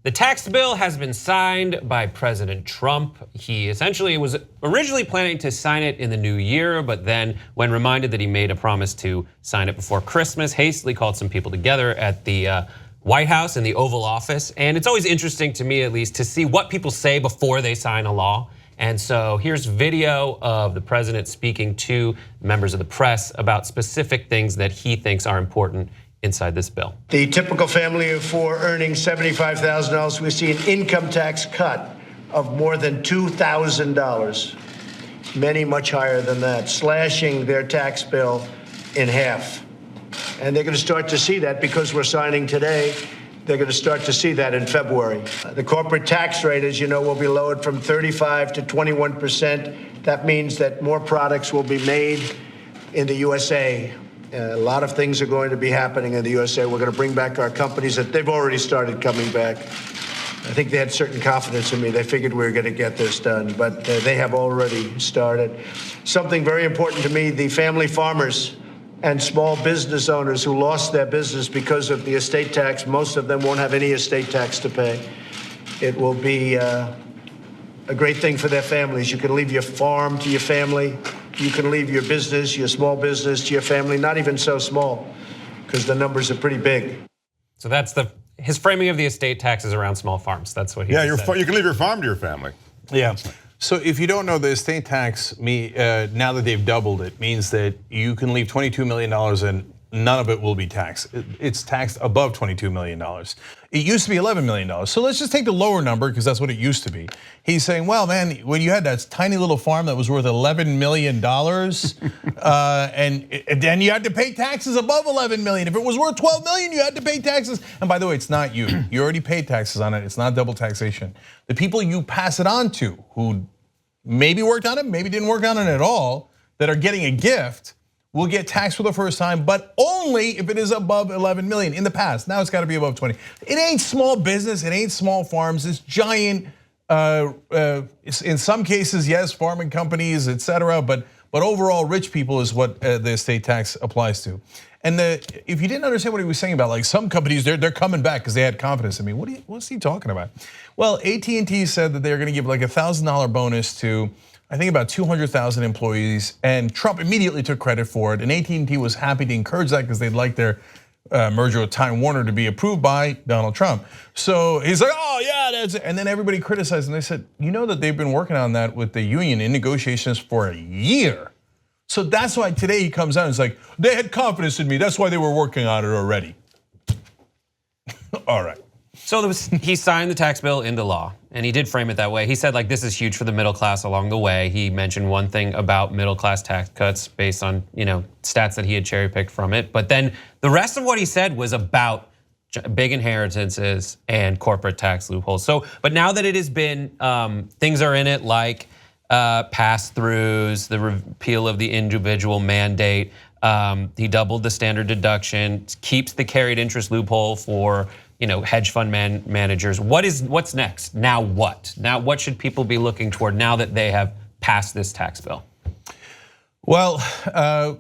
The tax bill has been signed by President Trump. He essentially was originally planning to sign it in the new year, but then when reminded that he made a promise to sign it before Christmas, hastily called some people together at the White House in the Oval Office. And it's always interesting to me, at least, to see what people say before they sign a law. And so here's video of the president speaking to members of the press about specific things that he thinks are important inside this bill. The typical family of four earning $75,000, we see an income tax cut of more than $2,000. Many much higher than that, slashing their tax bill in half. And they're going to start to see that because we're signing today. They're going to start to see that in February. The corporate tax rate, as you know, will be lowered from 35 to 21%. That means that more products will be made in the USA. A lot of things are going to be happening in the USA. We're going to bring back our companies that they've already started coming back. I think they had certain confidence in me. They figured we were going to get this done, but they have already started. Something very important to me, the family farmers and small business owners who lost their business because of the estate tax, most of them won't have any estate tax to pay. It will be a great thing for their families. You can leave your farm to your family. You can leave your business, your small business to your family, not even so small, because the numbers are pretty big. So that's his framing of the estate taxes around small farms. That's what he said. You can leave your farm to your family. Yeah. So if you don't know, the estate tax, now that they've doubled it, means that you can leave $22 million and none of it will be taxed. It's taxed above $22 million. It used to be $11 million. So let's just take the lower number because that's what it used to be. He's saying, well, man, when you had that tiny little farm that was worth $11 million and then you had to pay taxes above $11 million. If it was worth $12 million, you had to pay taxes. And by the way, it's not you. You already paid taxes on it. It's not double taxation. The people you pass it on to who maybe worked on it, maybe didn't work on it at all, that are getting a gift, will get taxed for the first time, but only if it is above 11 million in the past. Now it's got to be above 20. It ain't small business, it ain't small farms, it's giant, in some cases, yes, farming companies, etc. But overall, rich people is what the estate tax applies to. And if you didn't understand what he was saying about, like some companies, they're coming back because they had confidence in me. What's he talking about? Well, AT&T said that they're going to give like a $1,000 bonus to, I think, about 200,000 employees, and Trump immediately took credit for it. And AT&T was happy to encourage that because they'd like their merger with Time Warner to be approved by Donald Trump. So he's like, oh yeah, that's it. And then everybody criticized, and they said, you know that they've been working on that with the union in negotiations for a year. So that's why today he comes out and is like, they had confidence in me. That's why they were working on it already. All right. So he signed the tax bill into law, and he did frame it that way. He said, like, this is huge for the middle class along the way. He mentioned one thing about middle class tax cuts based on stats that he had cherry picked from it. But then the rest of what he said was about big inheritances and corporate tax loopholes. So, but now that it has been, things are in it like pass-throughs, the repeal of the individual mandate. He doubled the standard deduction, keeps the carried interest loophole for hedge fund managers. What's next? Now what? Now what should people be looking toward now that they have passed this tax bill? Well,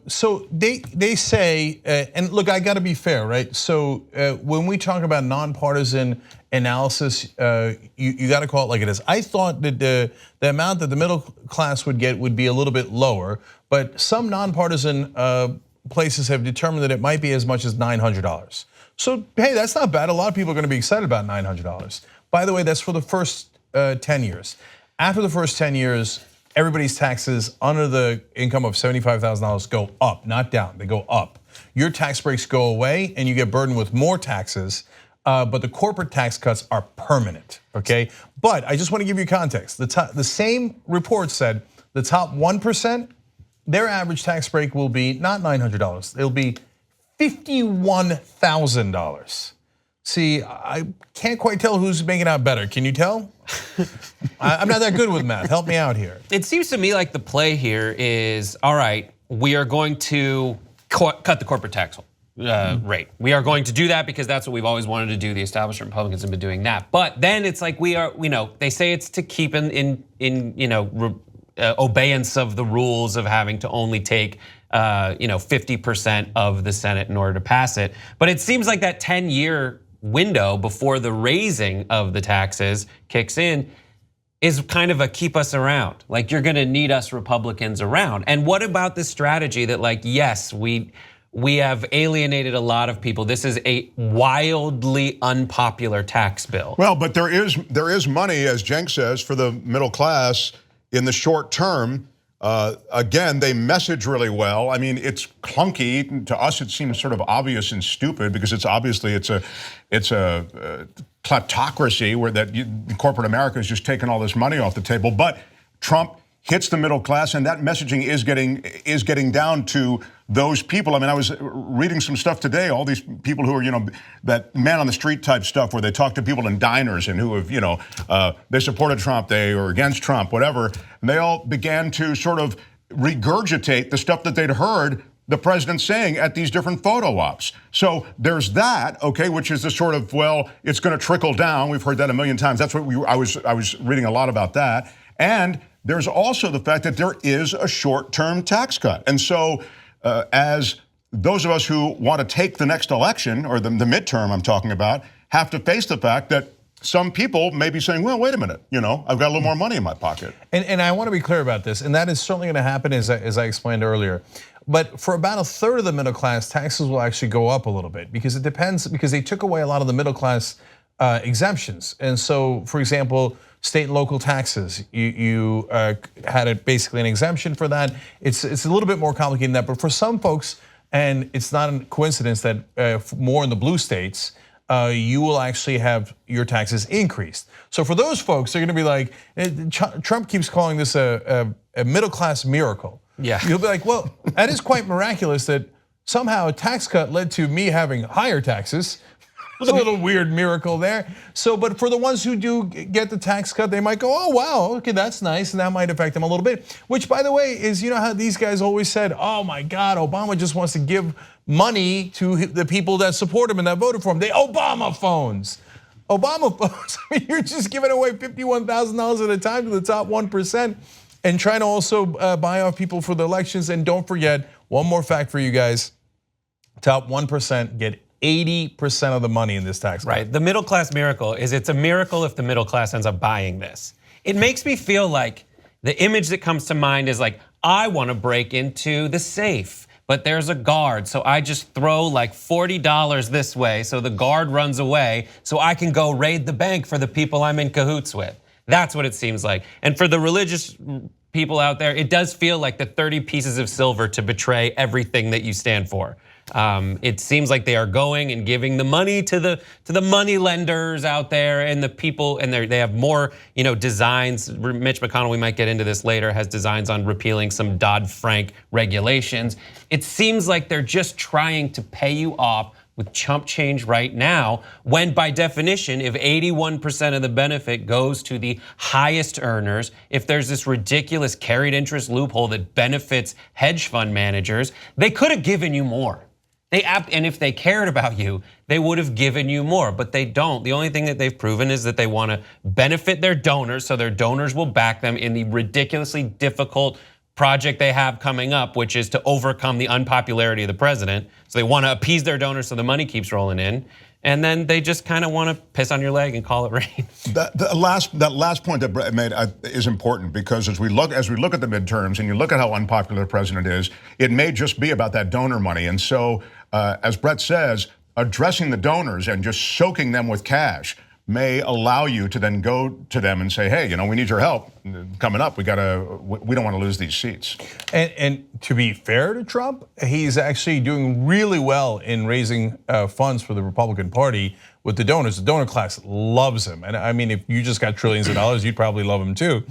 so they say, and look, I got to be fair, right? So when we talk about nonpartisan analysis, you got to call it like it is. I thought that the amount that the middle class would get would be a little bit lower, but some nonpartisan places have determined that it might be as much as $900. So hey, that's not bad. A lot of people are going to be excited about $900. By the way, that's for the first 10 years. After the first 10 years, everybody's taxes under the income of $75,000 go up, not down, they go up. Your tax breaks go away and you get burdened with more taxes, but the corporate tax cuts are permanent, okay? But I just want to give you context. The same report said the top 1%, their average tax break will be not $900, it'll be $51,000. See, I can't quite tell who's making out better. Can you tell? I'm not that good with math. Help me out here. It seems to me like the play here is, all right, we are going to cut the corporate tax rate. We are going to do that because that's what we've always wanted to do. The establishment Republicans have been doing that. But then it's like they say it's to keep in obeyance of the rules of having to only take 50% of the Senate in order to pass it. But it seems like that 10-year window before the raising of the taxes kicks in is kind of a keep us around. Like, you're gonna need us Republicans around. And what about this strategy that, like, yes, we have alienated a lot of people. This is a wildly unpopular tax bill. Well, but there is money, as Cenk says, for the middle class in the short term. Again, they message really well. I mean, it's clunky. To us, it seems sort of obvious and stupid because it's a kleptocracy where corporate America is just taking all this money off the table. But Trump hits the middle class, and that messaging is getting down to those people. I mean, I was reading some stuff today, all these people who are, that man on the street type stuff where they talk to people in diners and who have, they supported Trump, they were against Trump, whatever. And they all began to sort of regurgitate the stuff that they'd heard the president saying at these different photo ops. So there's that, okay, which is the sort of, well, it's gonna trickle down. We've heard that a million times. That's what I was reading a lot about that. And there's also the fact that there is a short-term tax cut. And so as those of us who want to take the next election, or the midterm I'm talking about, have to face the fact that some people may be saying, well, wait a minute, I've got a little more money in my pocket. And I want to be clear about this, and that is certainly going to happen as I explained earlier. But for about a third of the middle class, taxes will actually go up a little bit because it depends, because they took away a lot of the middle class exemptions. And so, for example, state and local taxes, you had basically an exemption for that. It's a little bit more complicated than that, but for some folks, and it's not a coincidence that more in the blue states, you will actually have your taxes increased. So for those folks, they're gonna be like, Trump keeps calling this a middle class miracle. Yeah. You'll be like, well, that is quite miraculous that somehow a tax cut led to me having higher taxes. There's a little weird miracle there. So, but for the ones who do get the tax cut, they might go, oh wow, okay, that's nice, and that might affect them a little bit. Which, by the way, is how these guys always said, oh my God, Obama just wants to give money to the people that support him and that voted for him. The Obama phones. Obama phones, I mean, you're just giving away $51,000 at a time to the top 1% and trying to also buy off people for the elections. And don't forget, one more fact for you guys, top 1% get 80% of the money in this tax cut. Right, the middle class miracle is it's a miracle if the middle class ends up buying this. It makes me feel like the image that comes to mind is like, I want to break into the safe, but there's a guard, so I just throw like $40 this way so the guard runs away so I can go raid the bank for the people I'm in cahoots with. That's what it seems like. And for the religious people out there, it does feel like the 30 pieces of silver to betray everything that you stand for. It seems like they are going and giving the money to the money lenders out there and the people, and they have more designs. Mitch McConnell, we might get into this later, has designs on repealing some Dodd-Frank regulations. It seems like they're just trying to pay you off with chump change right now, when by definition, if 81% of the benefit goes to the highest earners, if there's this ridiculous carried interest loophole that benefits hedge fund managers, they could have given you more. And if they cared about you, they would have given you more, but they don't. The only thing that they've proven is that they want to benefit their donors, so their donors will back them in the ridiculously difficult project they have coming up, which is to overcome the unpopularity of the president. So they want to appease their donors so the money keeps rolling in. And then they just kind of want to piss on your leg and call it rain. That last point that Brett made is important, because as we look at the midterms and you look at how unpopular the president is, it may just be about that donor money. And so, as Brett says, addressing the donors and just soaking them with cash may allow you to then go to them and say, hey, we need your help coming up. We don't want to lose these seats. And to be fair to Trump, he's actually doing really well in raising funds for the Republican Party with the donors. The donor class loves him. And I mean, if you just got trillions of dollars, you'd probably love him too.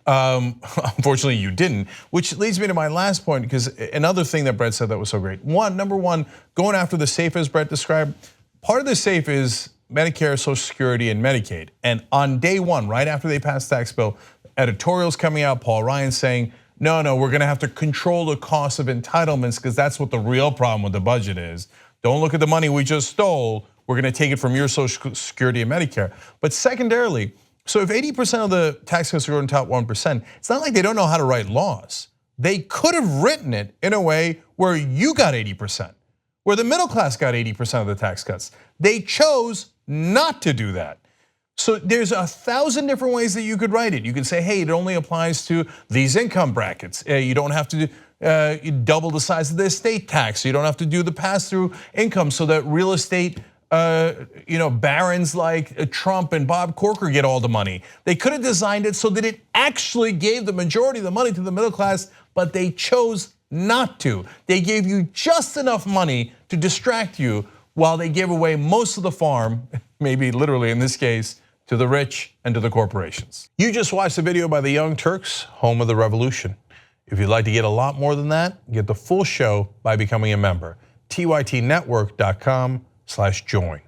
Unfortunately, you didn't, which leads me to my last point, because another thing that Brett said that was so great. Number one, going after the safe, as Brett described, part of the safe is Medicare, Social Security, and Medicaid. And on day one, right after they passed the tax bill, editorials coming out, Paul Ryan saying, no, we're gonna have to control the cost of entitlements because that's what the real problem with the budget is. Don't look at the money we just stole. We're gonna take it from your Social Security and Medicare. But secondarily, so if 80% of the tax cuts are going to top 1%, it's not like they don't know how to write laws. They could have written it in a way where you got 80%, where the middle class got 80% of the tax cuts. They chose not to do that. So there's 1,000 different ways that you could write it. You could say, hey, it only applies to these income brackets. You don't have to double the size of the estate tax. You don't have to do the pass-through income so that real estate barons like Trump and Bob Corker get all the money. They could have designed it so that it actually gave the majority of the money to the middle class, but they chose not to. They gave you just enough money to distract you while they gave away most of the farm, maybe literally in this case, to the rich and to the corporations. You just watched the video by the Young Turks, home of the revolution. If you'd like to get a lot more than that, get the full show by becoming a member. tytnetwork.com/join.